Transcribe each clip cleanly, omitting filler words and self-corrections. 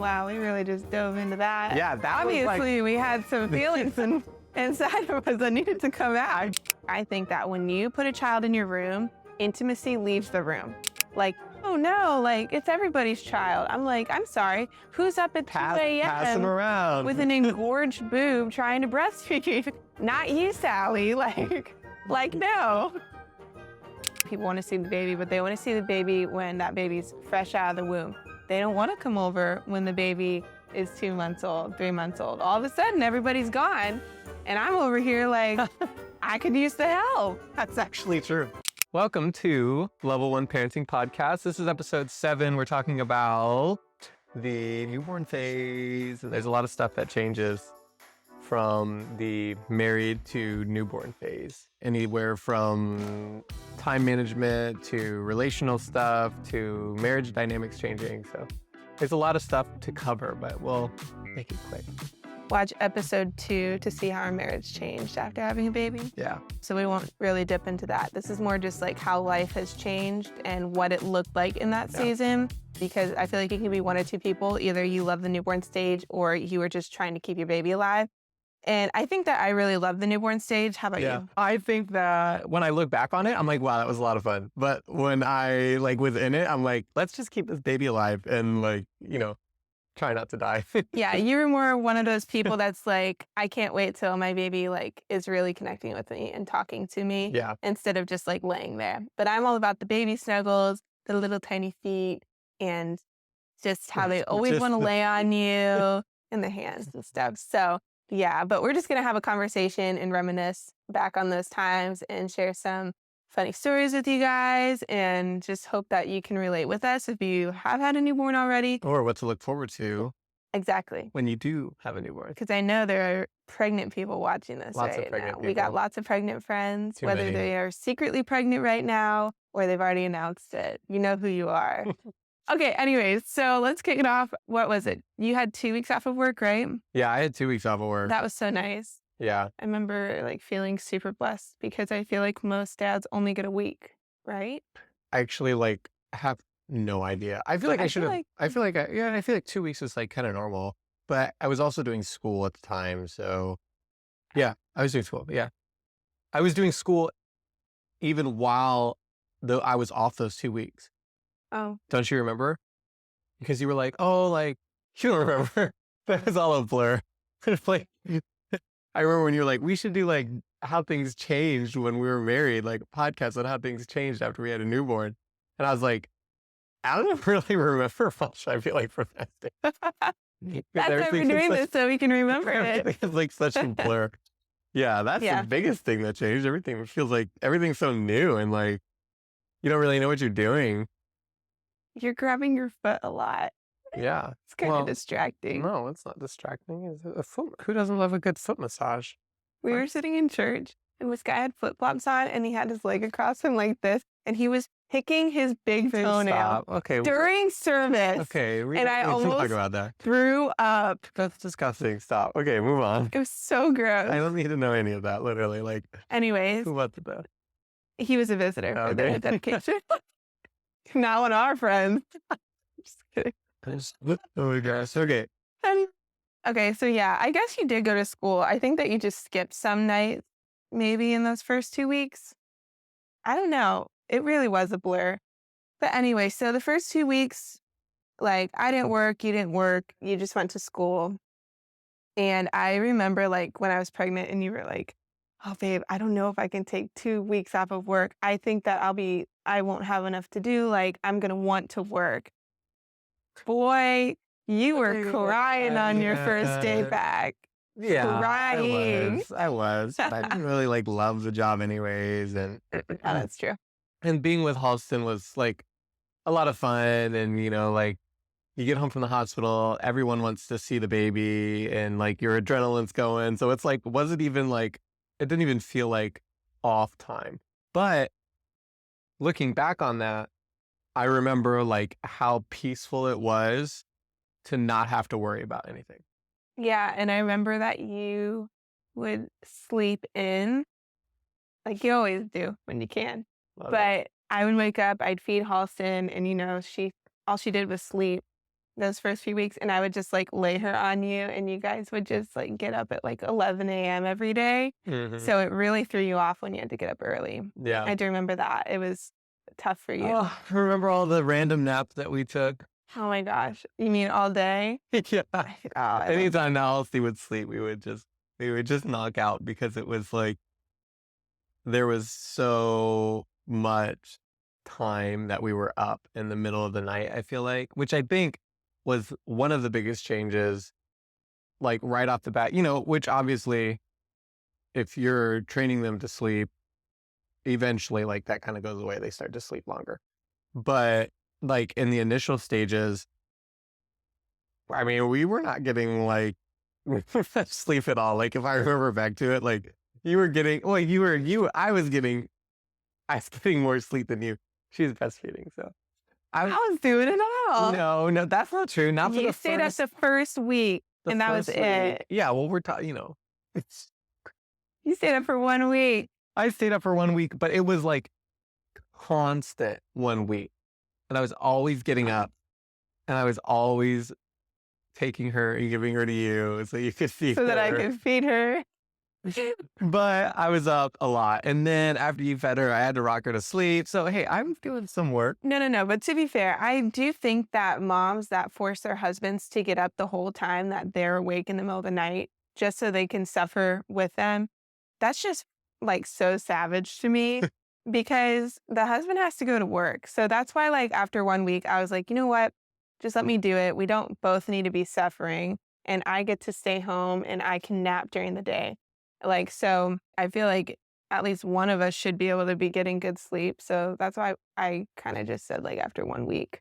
Wow, we really just dove into that. Yeah, that was Obviously, we had some feelings inside of us that needed to come out. I think that when you put a child in your room, intimacy leaves the room. Like, oh no, like it's everybody's child. I'm like, I'm sorry. Who's up at 2 passing a.m. around with an engorged boob trying to breastfeed? Not you, Sally. Like no. People want to see the baby, but they want to see the baby when that baby's fresh out of the womb. They don't want to come over when the baby is 2 months old, 3 months old. All of a sudden, everybody's gone. And I'm over here like, I could use the help. That's actually true. Welcome to Level 1 Parenting Podcast. This is episode 7. We're talking about the newborn phase. And there's a lot of stuff that changes from the married to newborn phase. Anywhere from time management to relational stuff to marriage dynamics changing. So there's a lot of stuff to cover, but we'll make it quick. Watch episode 2 to see how our marriage changed after having a baby. Yeah. So we won't really dip into that. This is more just like how life has changed and what it looked like in that season. Because I feel like it can be one or two people. Either you love the newborn stage or you were just trying to keep your baby alive. And I think that I really love the newborn stage. How about you? I think that when I look back on it, I'm like, wow, that was a lot of fun. But when I was in it, I'm like, let's just keep this baby alive and try not to die. Yeah, you were more one of those people that's like, I can't wait till my baby is really connecting with me and talking to me. Yeah. Instead of just laying there. But I'm all about the baby snuggles, the little tiny feet, and just how they always want to lay on you and the hands and stuff. So yeah, but we're just going to have a conversation and reminisce back on those times and share some funny stories with you guys and just hope that you can relate with us if you have had a newborn already. Or what to look forward to. Exactly. When you do have a newborn. Because I know there are pregnant people watching this Lots right of pregnant now. people. We got lots of pregnant friends, Too whether many. they are secretly pregnant right now or they've already announced it. You know who you are. Okay, anyways, so let's kick it off. What was it? You had 2 weeks off of work, right? Yeah, I had 2 weeks off of work. That was so nice. Yeah. I remember feeling super blessed because I feel like most dads only get a week, right? I actually have no idea. I feel like I should have. I feel like 2 weeks is kind of normal. But I was also doing school at the time, so yeah, I was doing school. Yeah, I was doing school even while I was off those 2 weeks. Oh, Don't you remember? Because you were like, oh, you don't remember. That was all a blur. I remember when you were like, we should do how things changed when we were married, a podcast on how things changed after we had a newborn. And I was like, I don't really remember much, I feel like, from that day. that's why we're doing this, so we can remember it. It's such a blur. Yeah, that's the biggest thing that changed. Everything feels like everything's so new and you don't really know what you're doing. You're grabbing your foot a lot. Yeah. It's kind of distracting. No, it's not distracting. It's a foot. Who doesn't love a good foot massage? We were sitting in church and this guy had flip-flops on and he had his leg across him like this and he was picking his big toenail. Stop. Okay. During service. Okay. And I almost talk about that. threw up. That's disgusting. Stop. Okay, move on. It was so gross. I don't need to know any of that, literally. Anyways. Who was that? He was a visitor for Okay. the dedication. Not one of our friends. Just kidding. Oh my gosh. Okay. Okay, so yeah, I guess you did go to school. I think that you just skipped some nights, maybe in those first 2 weeks. I don't know. It really was a blur. But anyway, so the first 2 weeks, I didn't work, you didn't work, you just went to school. And I remember when I was pregnant and you were like, oh, babe, I don't know if I can take 2 weeks off of work. I think that I won't have enough to do. I'm going to want to work. Boy, you were crying on your first day back. Yeah, Crying. I was. But I didn't really love the job anyways. And Oh, that's true. and being with Halston was a lot of fun. And, you get home from the hospital, everyone wants to see the baby and your adrenaline's going. So it's wasn't even it didn't even feel like off time. But looking back on that, I remember how peaceful it was to not have to worry about anything. Yeah, and I remember that you would sleep in, you always do when you can. Love it. But I would wake up, I'd feed Halston, and all she did was sleep those first few weeks, and I would just, like, lay her on you, and you guys would just, like, get up at, like, 11 AM every day. Mhm. So it really threw you off when you had to get up early. Yeah. I do remember that. It was tough for you. Oh, remember all the random naps that we took? Oh my gosh. You mean all day? Yeah. I love Anytime Allison would sleep, we would just knock out because it was like there was so much time that we were up in the middle of the night, I feel like, which I think was one of the biggest changes, like right off the bat, which obviously, if you're training them to sleep, eventually, like that kind of goes away. They start to sleep longer. But like in the initial stages, I mean, we were not getting like sleep at all. Like if I remember back to it, like you were getting, well, I was getting more sleep than you. She's breastfeeding, so I I was doing it all. no, that's not true. Not for You the stayed up first the first week, the and that was first week. it. Yeah, well, we're talking, it's You stayed up for 1 week. I stayed up for 1 week, but it was like constant 1 week, and I was always getting up, and I was always taking her and giving her to you so you could see So that I her. could feed her. But I was up a lot, and then after you fed her, I had to rock her to sleep. So hey, I'm doing some work. No. But to be fair, I do think that moms that force their husbands to get up the whole time that they're awake in the middle of the night just so they can suffer with them, that's just like so savage to me because the husband has to go to work. So that's why, like, after 1 week, I was like, you know what? Just let me do it. We don't both need to be suffering. And I get to stay home and I can nap during the day. Like, so I feel like at least one of us should be able to be getting good sleep. So that's why I kind of just said, like, after 1 week,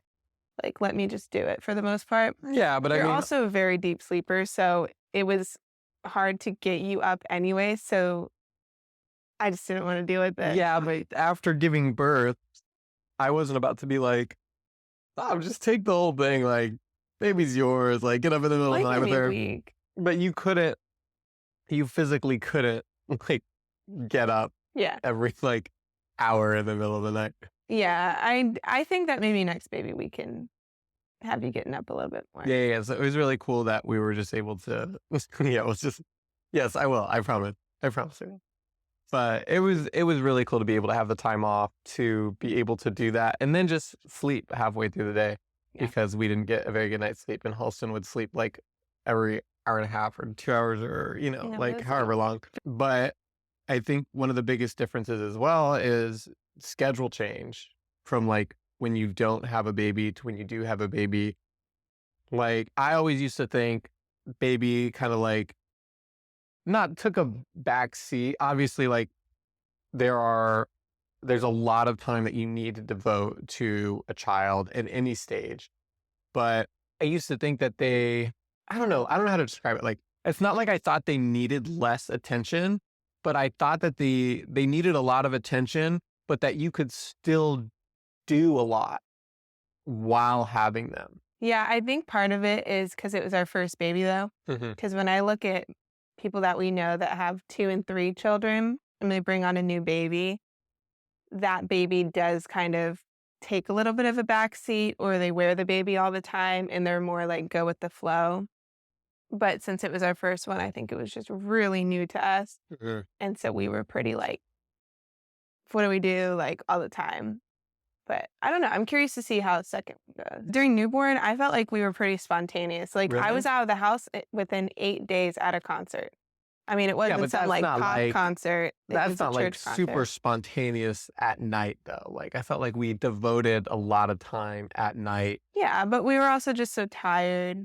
like, let me just do it for the most part. Yeah, but I You're mean, also a very deep sleeper. So it was hard to get you up anyway. So I just didn't want to deal with it. yeah, but after giving birth, I wasn't about to be like, oh, just take the whole thing. Like, baby's yours. Like, get up in the middle of Like the night with maybe a her. week. But you physically couldn't like get up Yeah. every like hour in the middle of the night. Yeah. I think that maybe next baby we can have you getting up a little bit more. Yeah. So it was really cool that we were just able to, yeah, it was just, yes, I will. I promise. I promise. I will. But it was really cool to be able to have the time off to be able to do that and then just sleep halfway through the day Yeah. because we didn't get a very good night's sleep and Halston would sleep like every hour and a half or 2 hours or, Yeah, like that's however long. But I think one of the biggest differences as well is schedule change from like when you don't have a baby to when you do have a baby. Like I always used to think baby kind of like not took a back seat. Obviously, like there's a lot of time that you need to devote to a child at any stage. But I used to think that I don't know how to describe it. Like it's not like I thought they needed less attention, but I thought that they needed a lot of attention, but that you could still do a lot while having them. Yeah, I think part of it is because it was our first baby, though. Mhm. Because when I look at people that we know that have 2 and 3 children and they bring on a new baby, that baby does kind of take a little bit of a backseat or they wear the baby all the time and they're more like go with the flow. But since it was our first one, I think it was just really new to us. Mhm. And so we were pretty like, what do we do? Like all the time. But I don't know. I'm curious to see how the second one goes. During newborn, I felt like we were pretty spontaneous. Like I Really? was out of the house within 8 days at a concert. I mean, it Yeah, wasn't but some that's like not pop like concert. It that's was a not like church super concert. spontaneous at night though. Like I felt like we devoted a lot of time at night. Yeah, but we were also just so tired.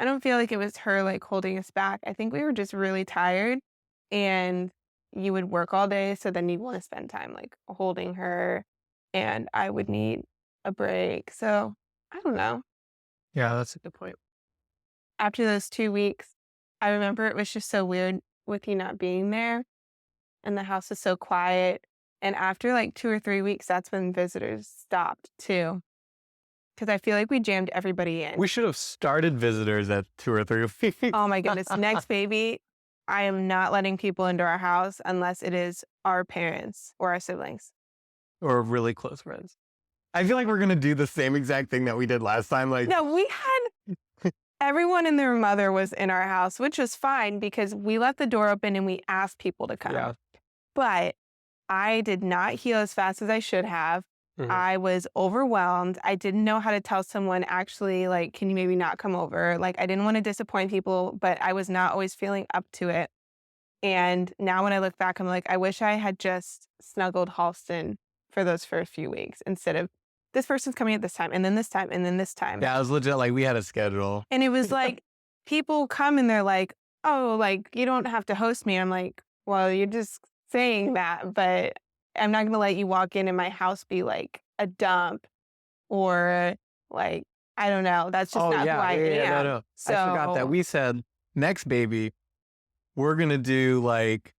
I don't feel like it was her like holding us back. I think we were just really tired and you would work all day. So then you'd want to spend time like holding her and I would need a break. So I don't know. Yeah, that's a good point. After those 2 weeks, I remember it was just so weird with you not being there and the house is so quiet. And after like 2 or 3 weeks, that's when visitors stopped too. Because I feel like we jammed everybody in. We should have started visitors at 2 or 3 weeks. Oh my goodness. Next baby, I am not letting people into our house unless it is our parents or our siblings. Or really close friends. I feel like we're gonna do the same exact thing that we did last time. Like, No, we had everyone and their mother was in our house, which was fine because we left the door open and we asked people to come. yeah. But I did not heal as fast as I should have. Mhm. I was overwhelmed. I didn't know how to tell someone, actually, like, can you maybe not come over? Like, I didn't want to disappoint people, but I was not always feeling up to it. And now when I look back, I'm like, I wish I had just snuggled Halston for those first few weeks instead of this person's coming at this time and then this time and then this time. Yeah, it was legit. Like, we had a schedule. And it was like, people come and they're like, oh, like, you don't have to host me. I'm like, well, you're just saying that, but I'm not going to let you walk in and my house be like a dump or like, I don't know. That's just Oh not who yeah, I yeah, yeah, no, am. no. So I forgot that we said next baby, we're gonna do like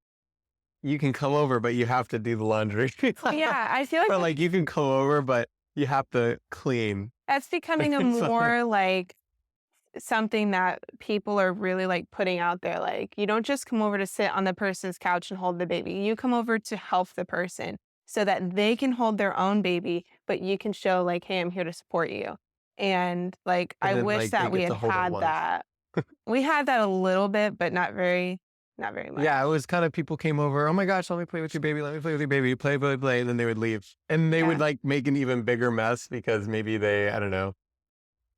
you can come over, but you have to do the laundry. yeah, I feel like Or like you can come over, but you have to clean. that's becoming a It's like- more like something that people are really like putting out there. Like, you don't just come over to sit on the person's couch and hold the baby. You come over to help the person so that they can hold their own baby, but you can show like, hey, I'm here to support you. And like, And I then, wish like, they that we get had to hold it had once. that. We had that a little bit, but not very much. Yeah, it was kind of people came over. Oh my gosh, let me play with your baby. Let me play with your baby. Play, play, play. And then they would leave, and they would Yeah. like make an even bigger mess because maybe they, I don't know,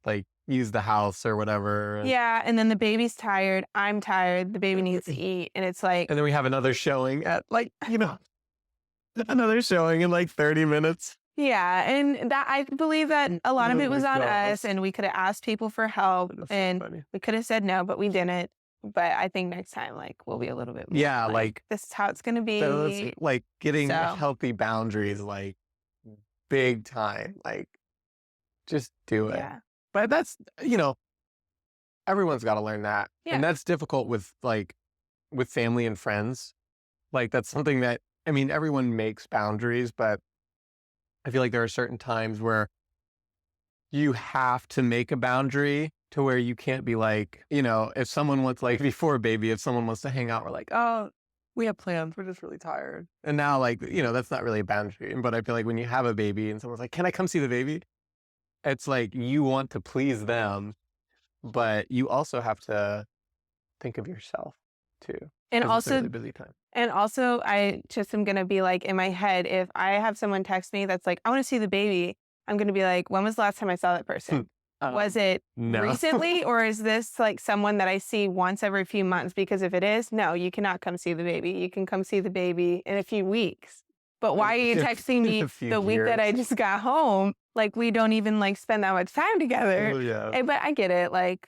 like use the house or whatever. Yeah. And then the baby's tired. I'm tired. The baby needs to eat. And it's like, And then we have another showing at like, another showing in like 30 minutes. yeah. And that, I believe that a lot of Oh it was my on gosh. us, and we could have asked people for help That's so and funny. we could have said no, but we didn't. But I think next time, like, we'll be a little bit more Yeah, like this is how it's going to so it's be. like getting So, healthy boundaries, like big time. Like just do it. yeah. But that's, everyone's got to learn that. Yeah. And that's difficult with family and friends. Like that's something that, I mean, everyone makes boundaries, but I feel like there are certain times where you have to make a boundary to where you can't be like, if someone wants like before a baby, if someone wants to hang out, we're like, oh, we have plans. We're just really tired. And now like, that's not really a boundary. But I feel like when you have a baby and someone's like, can I come see the baby? It's like you want to please them, but you also have to think of yourself too. And 'Cause it's a also, really busy time. I just am going to be like, in my head, if I have someone text me that's like, I want to see the baby, I'm going to be like, when was the last time I saw that person? Was it No. recently, or is this like someone that I see once every few months? Because if it is, no, you cannot come see the baby. You can come see the baby in a few weeks. But why are you texting me A few the week that I years. just got home? Like, we don't even like spend that much time together. Oh, yeah. But I get it. Like,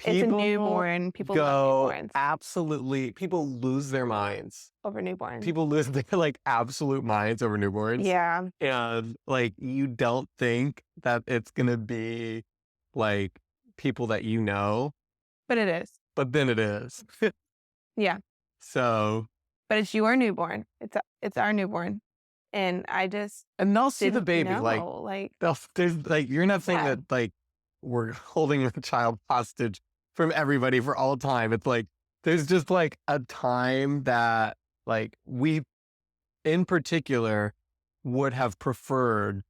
it's a newborn. People go love newborns absolutely. People lose their minds. over newborns. People lose their like absolute minds over newborns. Yeah. And like you don't think that it's gonna be like people that you know, But it is. but then it is. Yeah. So But it's your newborn. It's our newborn. And I just and they'll see the didn't baby. know. Like there's like you're not saying Yeah. that like we're holding a child hostage from everybody for all time. It's like there's just like a time that like we in particular would have preferred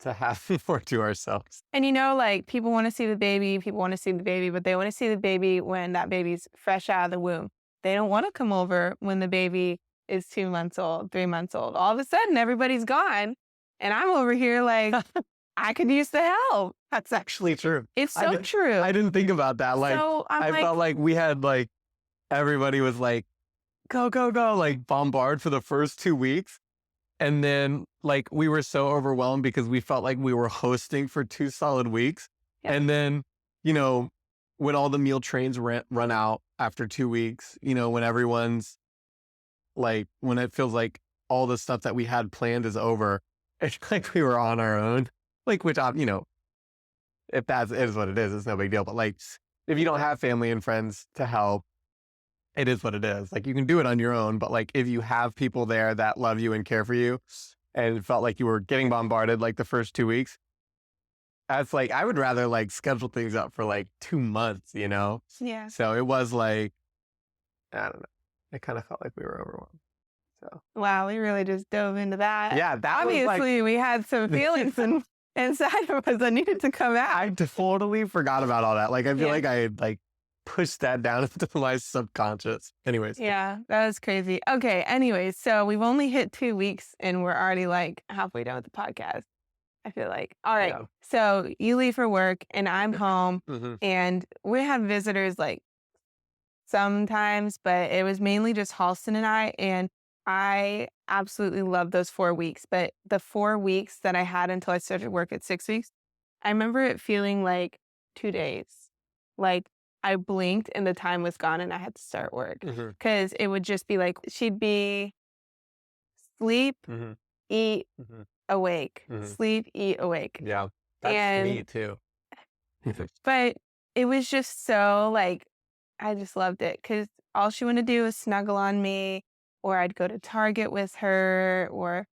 to have more to ourselves. And like, people want to see the baby, but they want to see the baby when that baby's fresh out of the womb. They don't want to come over when the baby is 2 months old, 3 months old. All of a sudden, everybody's gone. And I'm over here like, I could use the help. That's actually true. It's so true. I didn't think about that. Like so I'm I like, felt like we had like everybody was like, go, go, go, like bombard for the first 2 weeks. And then like we were so overwhelmed because we felt like we were hosting for 2 solid weeks. Yeah. And then, when all the meal trains run out after 2 weeks, when everyone's like, when it feels like all the stuff that we had planned is over, it's like we were on our own. Like, which, if that is what it is, it's no big deal. But like, if you don't have family and friends to help, it is what it is. Like, you can do it on your own, but like, if you have people there that love you and care for you, and it felt like you were getting bombarded like the first 2 weeks, that's like, I would rather like schedule things up for like 2 months, yeah. So it was like, I don't know. It kind of felt like we were overwhelmed. So Wow, we really just dove into that. yeah, that was like Obviously, we had some feelings inside of us that needed to come out. I totally forgot about all that. Like I feel Yeah. like I had like pushed that down into my subconscious. Anyways, Yeah, that was crazy. Okay, anyways, so we've only hit 2 weeks and we're already like halfway done with the podcast. I feel like. All right. yeah. So you leave for work and I'm home Hmm. and we have visitors like sometimes, but it was mainly just Halston and I. And I absolutely love those 4 weeks. But the 4 weeks that I had until I started work at 6 weeks, I remember it feeling like 2 days. Like I blinked and the time was gone and I had to start work. Hmm. Because it would just be like, she'd be sleep, Hmm. eat, Hmm. awake, Hmm. sleep, eat, awake. Yeah, that's me And, too. but it was just so like, I just loved it because all she wanted to do was snuggle on me, or I'd go to Target with her, or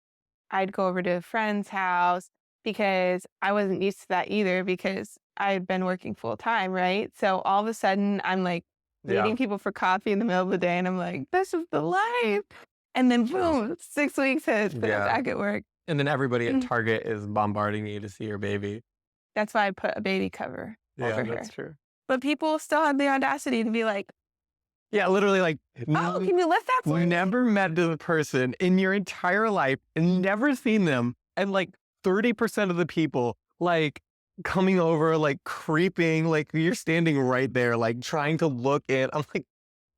I'd go over to a friend's house because I wasn't used to that either because I had been working full time, right? So all of a sudden, I'm like Yeah. meeting people for coffee in the middle of the day, and I'm like, this is the life. And then boom, 6 weeks hits, and I'm Yeah. back at work. And then everybody at Mm. Target is bombarding you to see your baby. That's why I put a baby cover Yeah, over that's her. true. But people still have the audacity to be like, Yeah, literally like oh, can you lift that for me? never met the person in your entire life and never seen them. And like 30% of the people like coming over, like creeping, like you're standing right there, like trying to look in. I'm like,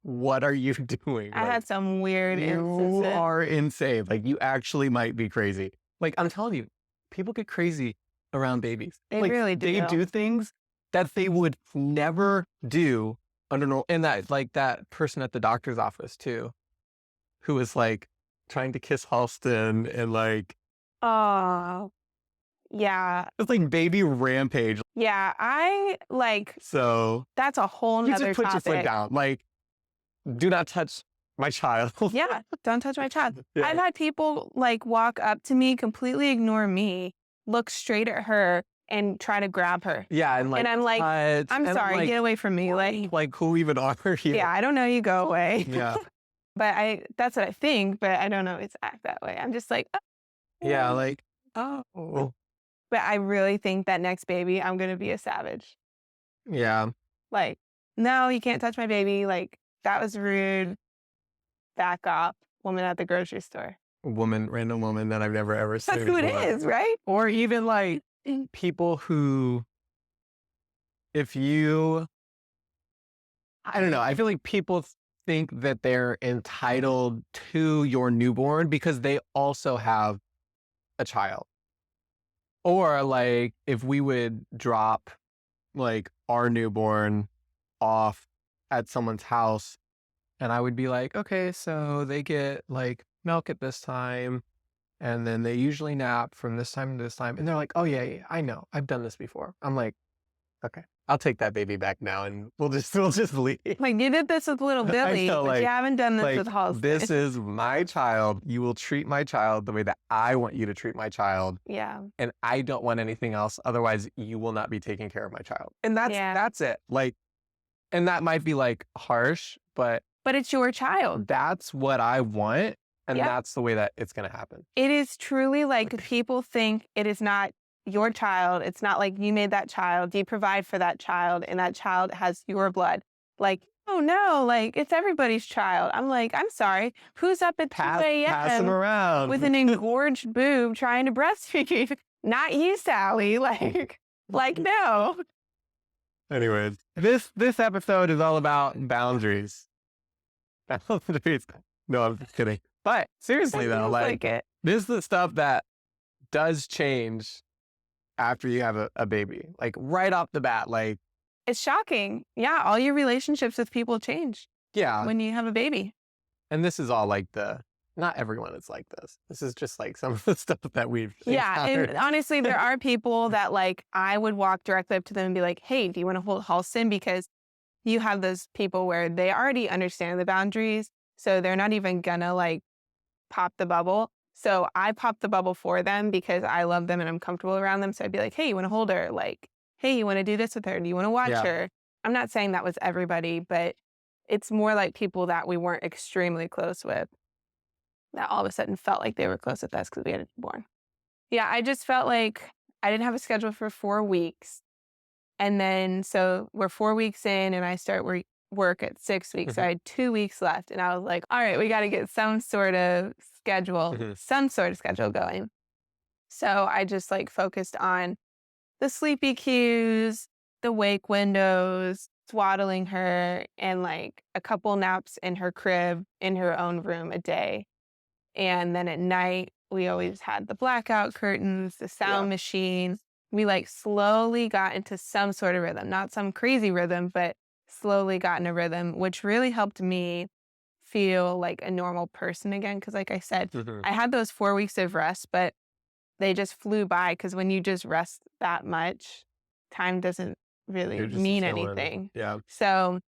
what are you doing? I Like, had some weird you instances. are insane. Like, you actually might be crazy. Like, I'm telling you, people get crazy around babies. They Like, really they do. do things that they would never do under normal. And that, like, that person at the doctor's office, too, who was like trying to kiss Halston and like, Oh, yeah. it's like baby rampage. Yeah, I like So, that's a whole you nother just put your foot topic. down. Like, do not touch my child. Yeah, don't touch my child. Yeah. I've had people like walk up to me, completely ignore me, look straight at her, and try to grab her. Yeah, and like, And I'm like, touch, I'm and sorry, like, get away from me. like who even are you? Yeah, I don't know you, go away. Yeah. But that's what I think, but I don't always act that way. I'm just like, oh. Yeah, like, oh. But I really think that next baby, I'm gonna be a savage. Yeah. Like, no, you can't touch my baby. Like, that was rude. Back off, woman at the grocery store. Random woman that I've never ever seen That's who it before. is, right? Or even like people who, if you, I don't know, I feel like people think that they're entitled to your newborn because they also have a child. Or like if we would drop like our newborn off at someone's house and I would be like, okay, so they get like milk at this time and then they usually nap from this time to this time. And they're like, oh yeah, I know. I've done this before. I'm like, okay, I'll take that baby back now and we'll just leave. Like, you did this with little Billy, know, but like- you haven't done this Like, with Halston. this is my child. You will treat my child the way that I want you to treat my child. Yeah. And I don't want anything else. Otherwise, you will not be taking care of my child. And Yeah. that's it. Like, and that might be like harsh, but But it's your child. that's what I want. And Yeah. that's the way that it's going to happen. It is truly like people think it is not your child. It's not like you made that child. You provide for that child and that child has your blood. Like, oh no, like it's everybody's child. I'm like, I'm sorry. Who's up at 2 Pass them a.m. around. with an engorged boob trying to breastfeed? Not you, Sally. Like no. Anyways, this episode is all about boundaries. Boundaries. No, I'm just kidding. But seriously though, Feels like it. this is the stuff that does change after you have a baby. Like right off the bat, like, It's shocking. Yeah, all your relationships with people change yeah. when you have a baby. And this is all like not everyone is like this. This is just like some of the stuff that we've Yeah, encountered. and honestly, there are people that like I would walk directly up to them and be like, "Hey, do you want to hold Halston?" Because you have those people where they already understand the boundaries, so they're not even gonna like pop the bubble. So I pop the bubble for them because I love them and I'm comfortable around them. So I'd be like, "Hey, you want to hold her?" Like, "Hey, you want to do this with her? Do you want to watch Yeah. her?" I'm not saying that was everybody, but it's more like people that we weren't extremely close with. that all of a sudden felt like they were close with us because we had a newborn. Yeah, I just felt like I didn't have a schedule for 4 weeks. And then so we're 4 weeks in and I start work at 6 weeks. So Mhm, I had 2 weeks left and I was like, "All right, we gotta get mhm. some sort of schedule going." So I just like focused on the sleepy cues, the wake windows, swaddling her, and like a couple naps in her crib in her own room a day. And then at night, we always had the blackout curtains, the Yeah. sound machine. We like slowly got into some sort of rhythm, not some crazy rhythm, but slowly got in a rhythm, which really helped me feel like a normal person again. Cause like I said, Mhm. I had those 4 weeks of rest, but they just flew by. Cause when you just rest that much, time doesn't really You're just mean chilling. anything. Yeah. So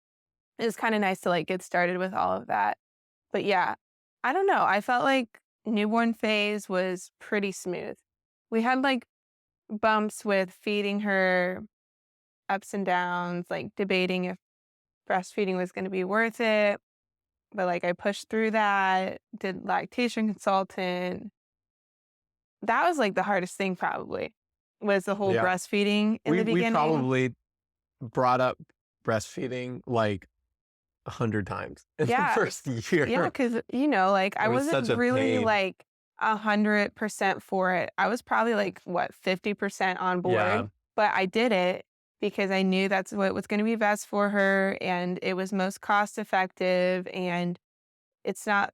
it was kind of nice to like get started with all of that. But yeah, I don't know. I felt like newborn phase was pretty smooth. We had like bumps with feeding her, ups and downs, like debating if breastfeeding was going to be worth it. But like I pushed through that, did lactation consultant. That was like the hardest thing probably was the whole Yeah. breastfeeding in the We beginning. probably brought up breastfeeding like 100 times in the Yeah. first Yeah, year. because like, It I was wasn't such a really, pain. like, 100% for it. I was probably, like, what, 50% on board, Yeah. but I did it because I knew that's what was gonna be best for her, and it was most cost effective, and it's not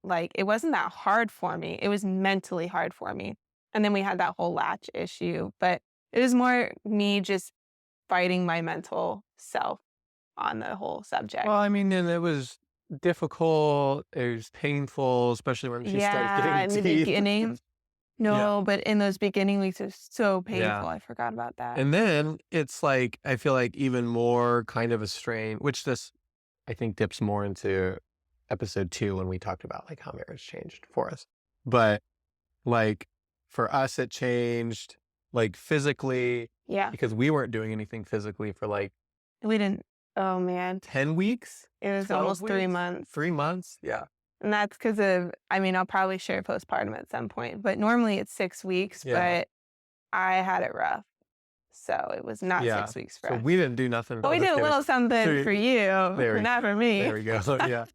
like it wasn't that hard for me. It was mentally hard for me, and then we had that whole latch issue, but it was more me just fighting my mental self on the whole Well, subject. I mean, and it was difficult. It was painful, especially when she started Yeah, getting in the teeth. beginning. Yeah. No, but in those beginning weeks, it was so Yeah. painful. I forgot about that. And then it's like, I feel like even more kind of a strain, which this, I think, dips more into episode 2 when we talked about like how marriage changed for us. But like for us, it changed like physically Yeah, because we weren't doing anything physically for like we didn't. Oh man, 10 weeks, it was 12 almost three weeks, months, 3 months. Yeah. and that's because of. I mean, I'll probably share postpartum at some point, but normally it's 6 weeks. Yeah. But I had it rough, so it was not Yeah. 6 weeks for So us. we didn't do nothing. But I'm we did just a kidding. little something So for you, there but we not for there me. we go. Yeah.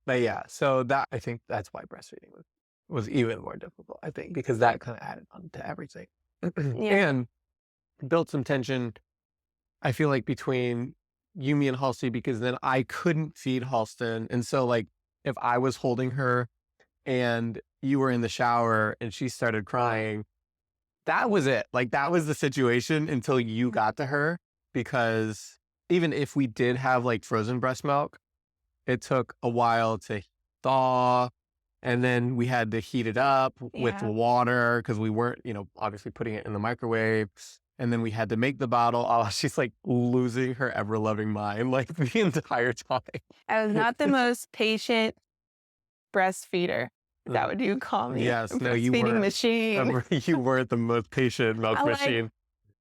But yeah, so that I think that's why breastfeeding was even more difficult, I think, because that kind of added on to everything. Yeah, And built some tension, I feel like, between you, me, and Halsey, because then I couldn't feed Halston. And so like if I was holding her and you were in the shower and she started crying, that was it. Like that was the situation until you got to her. Because even if we did have like frozen breast milk, it took a while to thaw. And then we had to heat it up with yeah. water because we weren't, obviously putting it in the microwave. And then we had to make the bottle. Oh, she's like losing her ever loving mind like the entire time. I was not the most patient breastfeeder. Is that what you call me? A Yes, no, you breastfeeding weren't. machine. You weren't the most patient milk I like machine.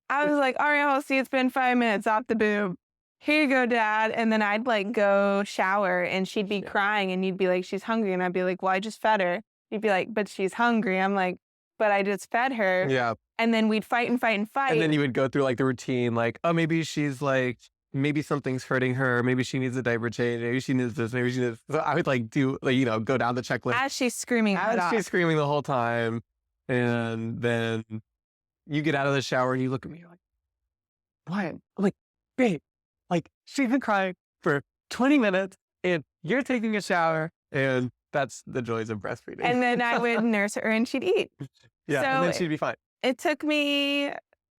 I was like, "All right, I'll see. It's been 5 minutes off the boob. Here you go, dad." And then I'd like go shower and she'd be Yeah. crying and you'd be like, "She's hungry." And I'd be like, "Well, I just fed her." You'd be like, "But she's hungry." I'm like, "But I just fed her." Yeah. And then we'd fight and fight and And then fight. you would go through like the routine, like, oh, maybe she's like, maybe something's hurting her. Maybe she needs a diaper change. Maybe she needs this. Maybe she needs. So I would like do like, go down the checklist As she's screaming her head as she's off. screaming the whole time. And then you get out of the shower and you look at me, you're like, what? I'm like, babe, like she's been crying for 20 minutes and you're taking a shower. And that's the joys of breastfeeding. And then I would nurse her and she'd eat. Yeah. And then So she'd be fine. it took me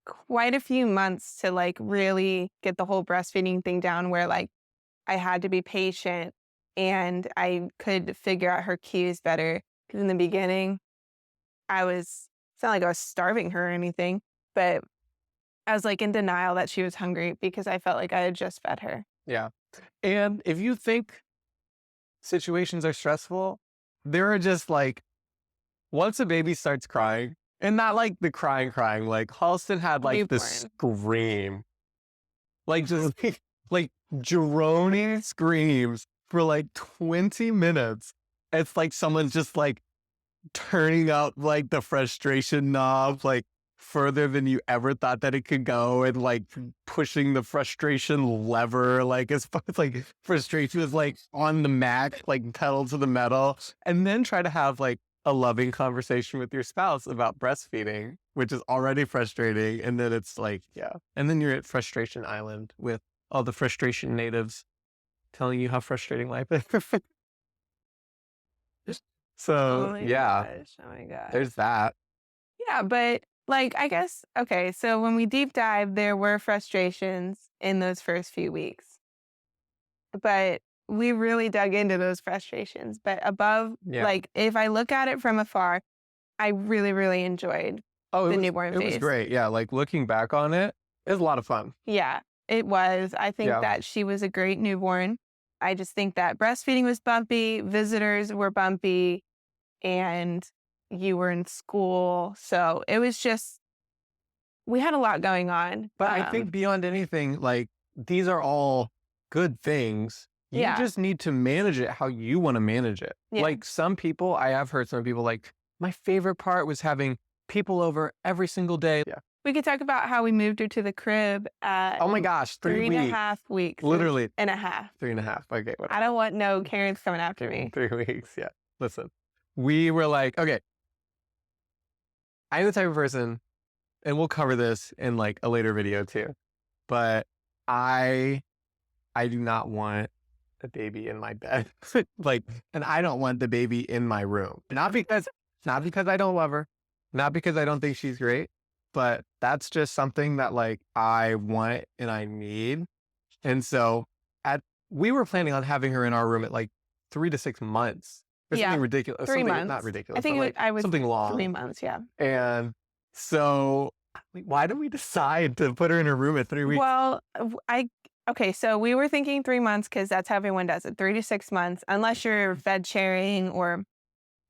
quite a few months to like really get the whole breastfeeding thing down where like I had to be patient and I could figure out her cues better. Because in the beginning, it's not like I was starving her or anything, but I was like in denial that she was hungry because I felt like I had just fed her. Yeah. And if you think situations are stressful, there are just like, once a baby starts crying, and not like the crying, like Halston had like the Newborn. scream, like just like droning screams for like 20 minutes. it's like someone's just like turning up like the frustration knob like further than you ever thought that it could go, and like pushing the frustration lever like as far as like frustration is like on the max, like pedal to the metal, and then try to have like a loving conversation with your spouse about breastfeeding, which is already frustrating. And then it's like, yeah. And then you're at frustration island with all the frustration natives telling you how frustrating life is. Oh So my yeah, gosh. Oh my gosh. there's that. Yeah, but like I guess okay, so when we deep dive, there were frustrations in those first few weeks. But we really dug into those frustrations. But above Yeah. like if I look at it from afar, I really, really enjoyed Oh, the newborn it was phase. great. Yeah, like looking back on it, it was a lot of fun. Yeah, it was. I think Yeah. that she was a great newborn. I just think that breastfeeding was bumpy, visitors were bumpy, and you were in school. So it was just, we had a lot going on. But I think beyond anything, like these are all good things. You Yeah. just need to manage it how you want to manage it. Yeah. Like some people, I have heard some people like, my favorite part was having people over every single day. Yeah. We could talk about how we moved her to the crib at Oh my gosh, 3 three and weeks. a half weeks. Literally. And a half. 3.5. Okay, whatever. I don't want no Karens coming after me. 3 weeks. Yeah. Listen, we were like, okay, I'm the type of person, and we'll cover this in like a later video too, but I do not want a baby in my bed. Like, and I don't want the baby in my room. Not because I don't love her, not because I don't think she's great, but that's just something that like I want and I need. And so we were planning on having her in our room at like 3 to 6 months. Or Yeah, something ridiculous. 3 Something months. not ridiculous. I think but like I was something long. 3 months, yeah. And so why did we decide to put her in her room at 3 weeks? Well, okay, so we were thinking 3 months because that's how everyone does it, 3 to 6 months, unless you're bed sharing or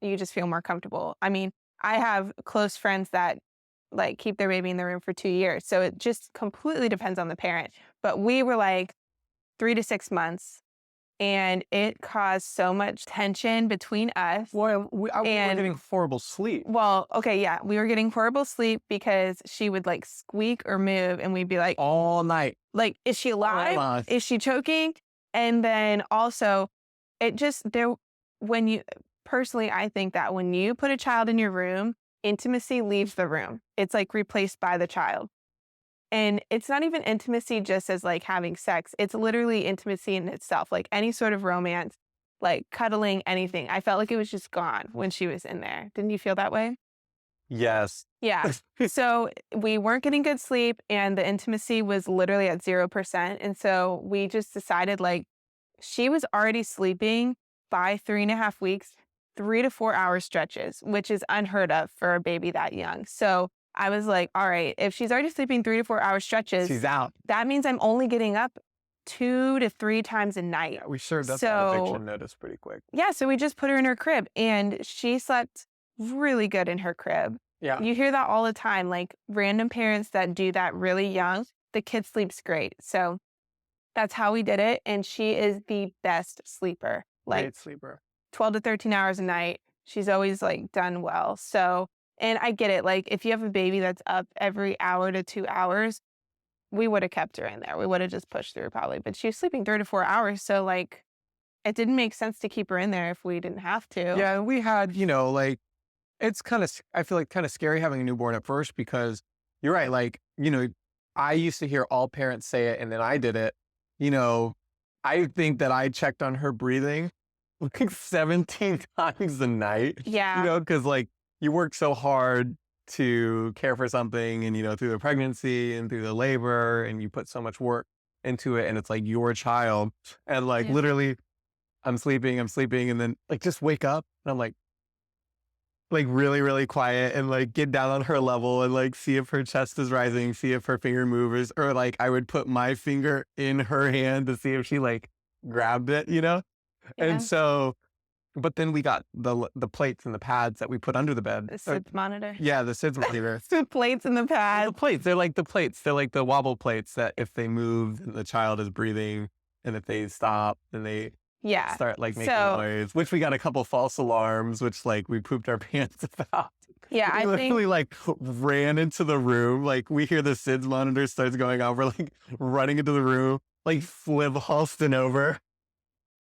you just feel more comfortable. I mean, I have close friends that like keep their baby in their room for 2 years. So it just completely depends on the parent. But we were like 3 to 6 months, and it caused so much tension between us. Well, we were getting horrible sleep. Well, okay, yeah, we were getting horrible sleep because she would like squeak or move, and we'd be like, All night. like, is she alive? Alive. Is she choking? And then also, it just when you personally, I think that when you put a child in your room, intimacy leaves the room. It's like replaced by the child. And it's not even intimacy just as like having sex. It's literally intimacy in itself, like any sort of romance, like cuddling, anything. I felt like it was just gone when she was in there. Didn't you feel that way? Yes. Yeah. So we weren't getting good sleep, and the intimacy was literally at 0%. And so we just decided like she was already sleeping by 3.5 weeks, 3 to 4 hour stretches, which is unheard of for a baby that young. So I was like, all right, if she's already sleeping 3 to 4 hour stretches, She's out. that means I'm only getting up 2 to 3 times a night. Yeah, we served up that eviction notice pretty quick. Yeah, so we just put her in her crib, and she slept really good in her crib. Yeah. You hear that all the time, like random parents that do that really young, the kid sleeps great. So that's how we did it, and she is the best sleeper. Like Great sleeper. 12 to 13 hours a night. She's always like done well. So, and I get it. Like if you have a baby that's up every hour to 2 hours, we would have kept her in there. We would have just pushed through probably, but she was sleeping 3 to 4 hours. So like it didn't make sense to keep her in there if we didn't have to. Yeah, and we had, like, it's kind of, I feel like kind of scary having a newborn at first, because you're right. Like, I used to hear all parents say it, and then I did it. I think that I checked on her breathing like 17 times a night. Yeah. Because like you work so hard to care for something, and, through the pregnancy and through the labor, and you put so much work into it, and it's like your child. And like literally I'm sleeping, and then like just wake up, and I'm like really, really quiet, and like get down on her level and like see if her chest is rising, see if her finger moves, or like I would put my finger in her hand to see if she like grabbed it, Yeah. And so, but then we got the plates and the pads that we put under the bed. The SIDS monitor. Yeah, the SIDS monitor. The plates in the The pad. plates, they're like the plates. They're like the wobble plates that if they move, then the child is breathing, and if they stop, then they Yeah. start like making So noise, which we got a couple false alarms, which like we pooped our pants about. yeah, We I think literally like ran into the room. Like we hear the SIDS monitor starts going on. We're like running into the room, like flip Halston over.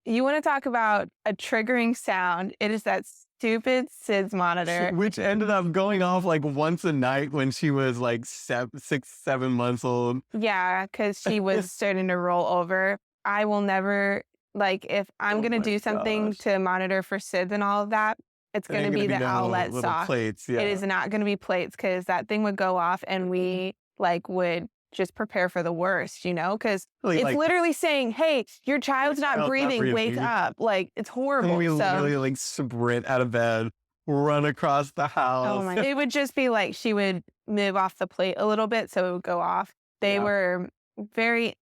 you want to talk about a triggering sound. It is that stupid SIDS monitor. Which ended up going off like once a night when she was like 6, 7 months old. Yeah, because she was starting to roll over. I will never, like, if I'm Oh going to my do something gosh. to monitor for SIDS and all of that, it's It going to ain't gonna be be the no outlet little sock. plates. It Yeah. is not going to be plates because that thing would go off and we like would just prepare for the worst, because Really, it's like, literally saying, hey, your child's not child's not breathing, wake breathing. up. Like, it's And horrible. we So, literally like sprint out of bed, run across the oh house. my, it would just be like she would move off the plate a little bit so it would go off. They Yeah. were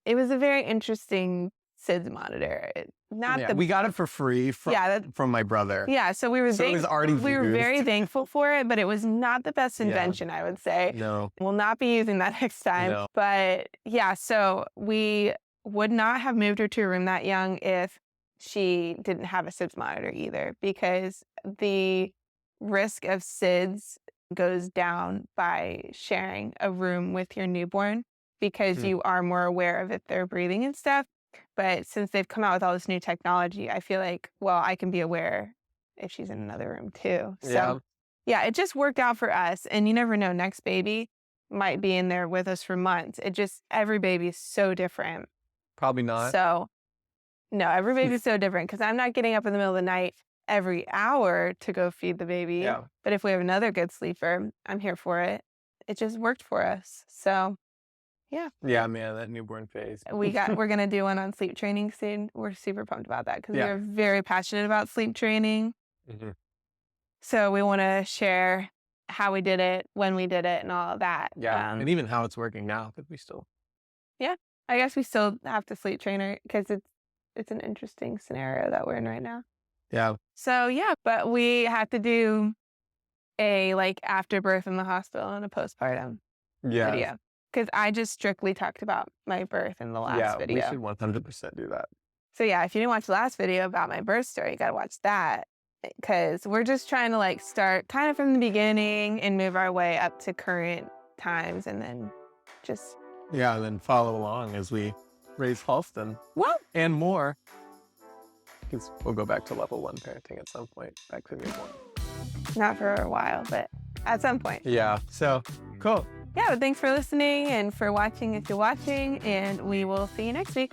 it was a very interesting SIDS monitor. Not Yeah, the we got it for free from my brother. yeah, so we were So it was already we were very used. thankful for it, but it was not the best Yeah. invention, I would say. No, We'll not be using that next time. no. But yeah, so we would not have moved her to a room that young if she didn't have a SIDS monitor either, because the risk of SIDS goes down by sharing a room with your newborn because Hmm. you are more aware of if they're breathing and stuff. But since they've come out with all this new technology, I feel like, well, I can be aware if she's in another room too. Yeah. So yeah, it just worked out for us. And you never know, next baby might be in there with us for months. Every baby is so different. Probably not. So no, every baby's so different because I'm not getting up in the middle of the night every hour to go feed the baby. Yeah. But if we have another good sleeper, I'm here for it. It just worked for us. So Yeah, man, that newborn phase. we're gonna do one on sleep training soon. We're super pumped about that because Yeah. we're very passionate about sleep training. Hmm. So we want to share how we did it, when we did it, and all of that. Yeah, and even how it's working now, because we still. I guess we still have to sleep train her because it's an interesting scenario that we're in right now. Yeah. So yeah, but we have to do a like after birth in the hospital and a postpartum Yeah. video because I just strictly talked about my birth in the last Yeah, video. we should 100% do that. So yeah, if you didn't watch the last video about my birth story, you gotta watch that because we're just trying to like start kind of from the beginning and move our way up to current times and then just Yeah, and then follow along as we raise Halston well, and more. Because we'll go back to level 1 parenting at some point, back to newborn. not for a while, but at some point. Yeah, so cool. Yeah, but thanks for listening and for watching if you're watching, and we will see you next week.